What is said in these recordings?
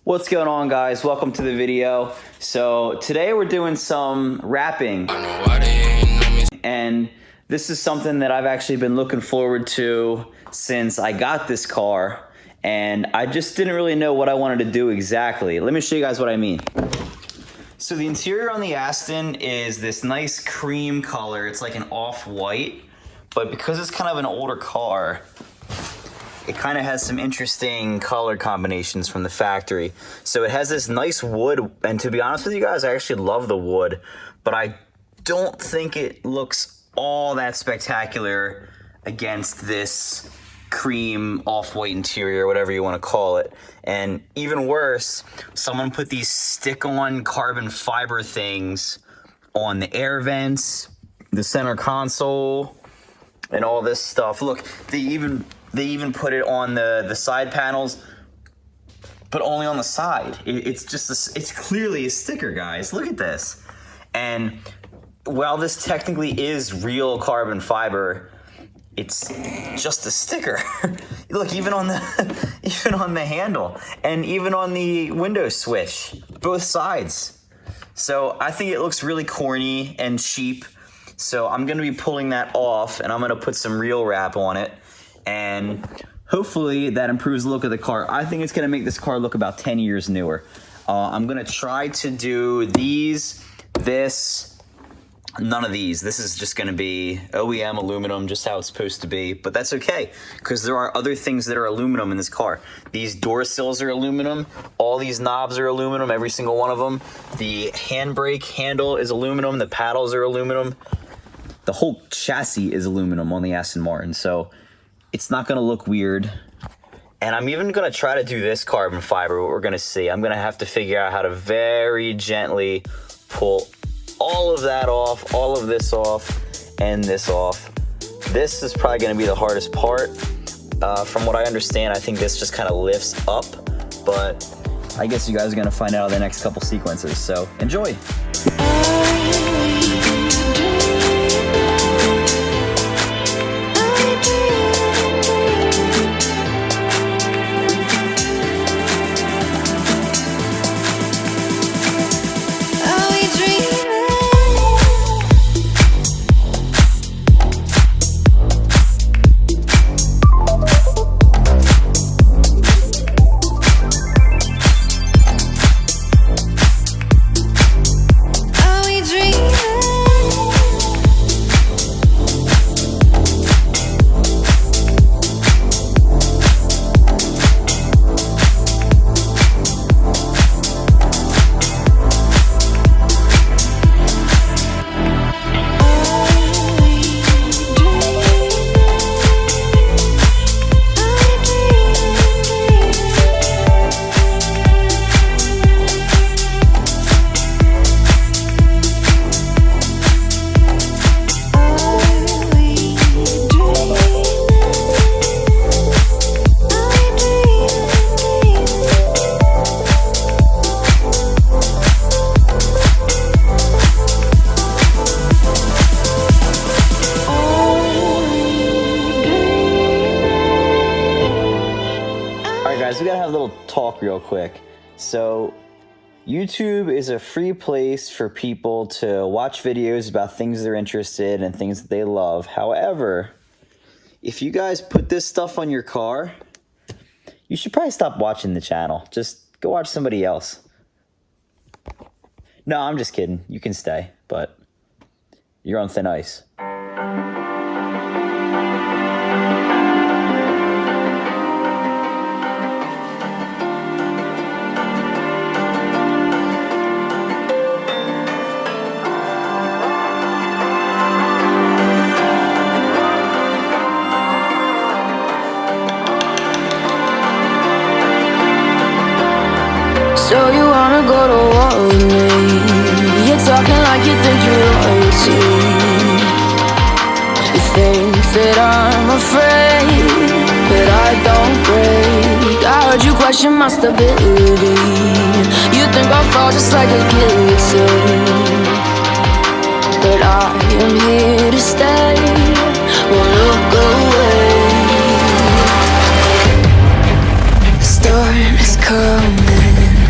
What's going on, guys? Welcome to the video. So today we're doing some wrapping, and this is something that I've actually been looking forward to since I got this car, and I just didn't really know what I wanted to do exactly. Let me show you guys what I mean. So the interior on the Aston is this nice cream color. It's like an off-white, but because it's kind of an older car, it kind of has some interesting color combinations from the factory. So it has this nice wood, and to be honest with you guys, I actually love the wood, but I don't think it looks all that spectacular against this cream off-white interior, whatever you want to call it. And even worse, someone put these stick-on carbon fiber things on the air vents, the center console, and all this stuff. Look, they even put it on the side panels, but only on the side. It's clearly a sticker, guys. Look at this. And while this technically is real carbon fiber, it's just a sticker. Look, even on the handle, and even on the window switch, both sides. So I think it looks really corny and cheap. So I'm gonna be pulling that off, and I'm gonna put some real wrap on it, and hopefully that improves the look of the car. I think it's gonna make this car look about 10 years newer. I'm gonna try to do none of these. This is just gonna be OEM aluminum, just how it's supposed to be, but that's okay, because there are other things that are aluminum in this car. These door sills are aluminum, all these knobs are aluminum, every single one of them. The handbrake handle is aluminum, the paddles are aluminum. The whole chassis is aluminum on the Aston Martin, so it's not gonna look weird. And I'm even gonna try to do this carbon fiber, what we're gonna see. I'm gonna have to figure out how to very gently pull all of that off, all of this off, and this off. This is probably gonna be the hardest part. From what I understand, I think this just kind of lifts up, but I guess you guys are gonna find out in the next couple sequences, so enjoy. We gotta have a little talk real quick. So YouTube is a free place for people to watch videos about things they're interested in and things that they love. However, if you guys put this stuff on your car, you should probably stop watching the channel. Just go watch somebody else. No, I'm just kidding. You can stay, but you're on thin ice. So you wanna go to war with me? You're talking like you think you're royalty. You think that I'm afraid, but I don't break. I heard you question my stability. You think I'll fall just like a guillotine, but I am here to stay. Won't look away. The storm is coming.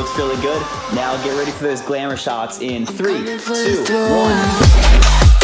looks really good. Now get ready for those glamour shots in 3, 2, 1.